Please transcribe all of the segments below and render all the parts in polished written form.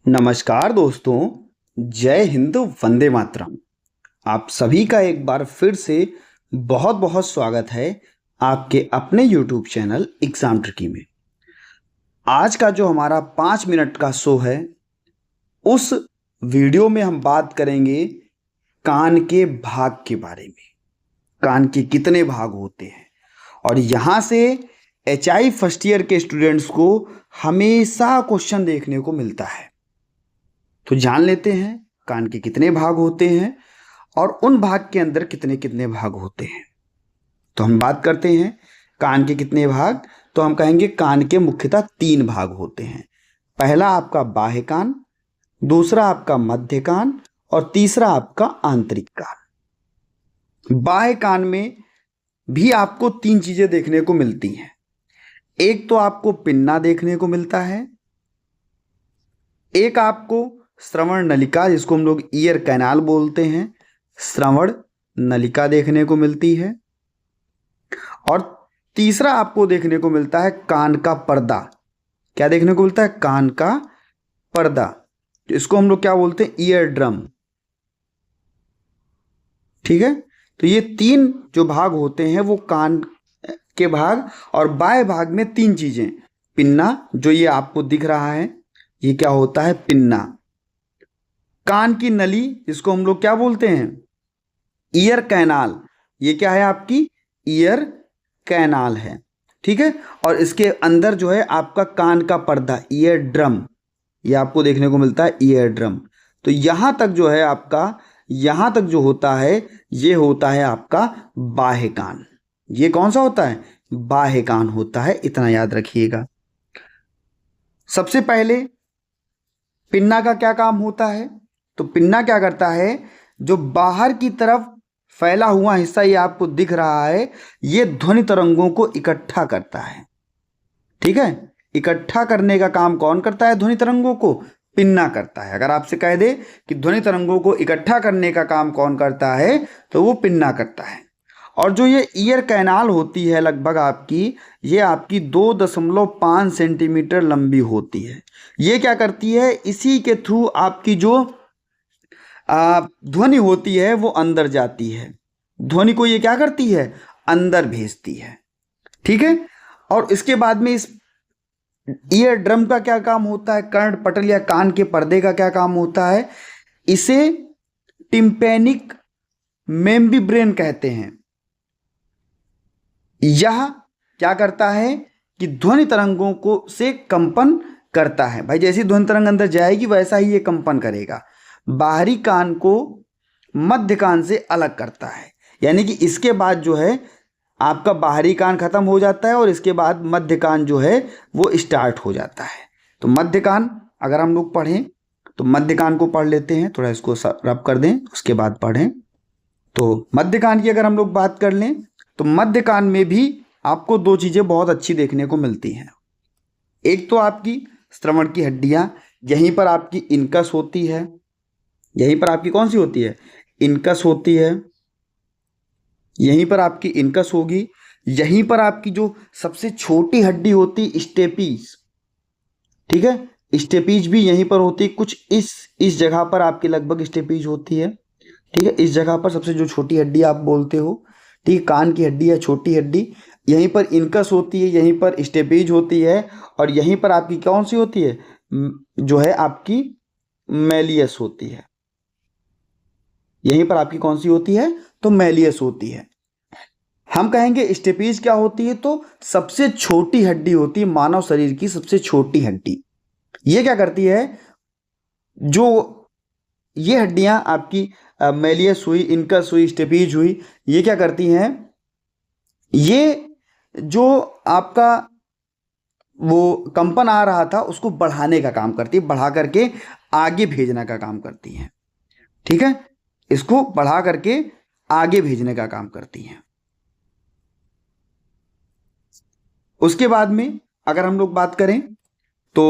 नमस्कार दोस्तों। जय हिंद, वंदे मातरम। आप सभी का एक बार फिर से बहुत बहुत स्वागत है आपके अपने YouTube चैनल एग्जाम ट्रिकी में। आज का जो हमारा 5 मिनट का शो है, उस वीडियो में हम बात करेंगे कान के भाग के बारे में। कान के कितने भाग होते हैं, और यहाँ से HI फर्स्ट ईयर के स्टूडेंट्स को हमेशा क्वेश्चन देखने को मिलता है। तो जान लेते हैं कान के कितने भाग होते हैं और उन भाग के अंदर कितने कितने भाग होते हैं। तो हम बात करते हैं कान के कितने भाग। तो हम कहेंगे कान के मुख्यतः 3 भाग होते हैं। पहला आपका बाह्य कान, दूसरा आपका मध्य कान और तीसरा आपका आंतरिक कान। बाह्य कान में भी आपको 3 चीजें देखने को मिलती हैं। एक तो आपको पिन्ना देखने को मिलता है, एक आपको श्रवण नलिका, जिसको हम लोग ईयर कैनाल बोलते हैं, श्रवण नलिका देखने को मिलती है, और तीसरा आपको देखने को मिलता है कान का पर्दा। क्या देखने को मिलता है? कान का पर्दा। तो इसको हम लोग क्या बोलते हैं? Ear drum. ठीक है। तो ये 3 जो भाग होते हैं वो कान के भाग, और बाह्य भाग में 3 चीजें। पिन्ना, जो ये आपको दिख रहा है, ये क्या होता है? पिन्ना। कान की नली, जिसको हम लोग क्या बोलते हैं? Ear canal. ये क्या है? आपकी ईयर कैनाल है। ठीक है। और इसके अंदर जो है आपका कान का पर्दा, ईयर ड्रम, ये आपको देखने को मिलता है, ईयर ड्रम। तो यहां तक जो है आपका, यहां तक जो होता है, ये होता है आपका बाह्य कान। ये कौन सा होता है? बाह्य कान होता है। इतना याद रखिएगा। सबसे पहले पिन्ना का क्या काम होता है? तो पिन्ना क्या करता है? जो बाहर की तरफ फैला हुआ हिस्सा ये आपको दिख रहा है, ये ध्वनि तरंगों को इकट्ठा करता है। ठीक है। इकट्ठा करने का काम कौन करता है? ध्वनि तरंगों को पिन्ना करता है। अगर आपसे कह दे कि ध्वनि तरंगों को इकट्ठा करने का काम कौन करता है, तो वो पिन्ना करता है। और जो ये ईयर कैनाल होती है, लगभग आपकी, ये आपकी 2.5 सेंटीमीटर लंबी होती है। ये क्या करती है? इसी के थ्रू आपकी जो ध्वनि होती है वो अंदर जाती है। ध्वनि को ये क्या करती है? अंदर भेजती है। ठीक है। और इसके बाद में इस ईयर ड्रम का क्या काम होता है? कर्ण पटल या कान के पर्दे का क्या काम होता है? इसे टिम्पैनिक मेम्ब्रेन कहते हैं। यह क्या करता है कि ध्वनि तरंगों को से कंपन करता है। भाई, जैसी ध्वनि तरंग अंदर जाएगी वैसा ही ये कंपन करेगा। बाहरी कान को मध्य कान से अलग करता है। यानी कि इसके बाद जो है आपका बाहरी कान खत्म हो जाता है और इसके बाद मध्य कान जो है वो स्टार्ट हो जाता है। तो मध्य कान अगर हम लोग पढ़ें तो मध्य कान को पढ़ लेते हैं। थोड़ा इसको रब कर दें, उसके बाद पढ़ें। तो मध्य कान की अगर हम लोग बात कर लें तो मध्य कान में भी आपको 2 चीज़ें बहुत अच्छी देखने को मिलती हैं। एक तो आपकी श्रवण की हड्डियां, यहीं पर आपकी इनकस होती है। यहीं पर आपकी कौन सी होती है? इनकस होती है। यहीं पर आपकी इनकस होगी। यहीं पर आपकी जो सबसे छोटी हड्डी होती, स्टेपीज। ठीक है। स्टेपीज भी यहीं पर होती है। कुछ इस जगह पर आपकी लगभग स्टेपीज होती है। ठीक है। इस जगह पर सबसे जो छोटी हड्डी आप बोलते हो, ठीक, कान की हड्डी है छोटी हड्डी, यहीं पर इनकस होती है, यहीं पर स्टेपीज होती है, और यहीं पर आपकी कौन सी होती है? जो है आपकी मैलियस होती है। यहीं पर आपकी कौन सी होती है? तो मैलियस होती है। हम कहेंगे स्टेपीज क्या होती है? तो सबसे छोटी हड्डी होती है, मानव शरीर की सबसे छोटी हड्डी। ये क्या करती है? जो ये हड्डियां आपकी मैलियस हुई, इनकस हुई, स्टेपीज हुई, ये क्या करती हैं? ये जो आपका वो कंपन आ रहा था उसको बढ़ाने का काम करती है, बढ़ा करके आगे भेजने का काम करती हैं। ठीक है। इसको बढ़ा करके आगे भेजने का काम करती हैं। उसके बाद में अगर हम लोग बात करें तो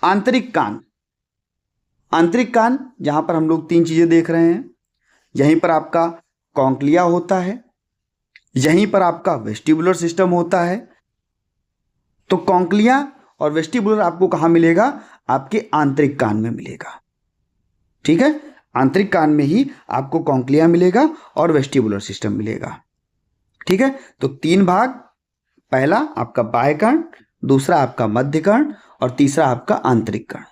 आंतरिक कान। आंतरिक कान, जहां पर हम लोग 3 चीजें देख रहे हैं। यहीं पर आपका कॉन्क्लिया होता है, यहीं पर आपका वेस्टिबुलर सिस्टम होता है। तो कॉन्क्लिया और वेस्टिबुलर आपको कहाँ मिलेगा? आपके आंतरिक कान में मिलेगा। ठीक है, आंतरिक कान में ही आपको कॉन्क्लिया मिलेगा और वेस्टिबुलर सिस्टम मिलेगा। ठीक है, तो 3 भाग, पहला आपका बाह्य कर्ण, दूसरा आपका मध्य कर्ण और तीसरा आपका आंतरिक कर्ण।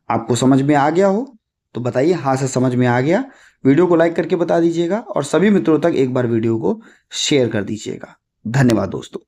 आपको समझ में आ गया हो तो बताइए हाँ से समझ में आ गया। वीडियो को लाइक करके बता दीजिएगा और सभी मित्रों तक एक बार वीडियो को शेयर कर दीजिएगा। धन्यवाद दोस्तों।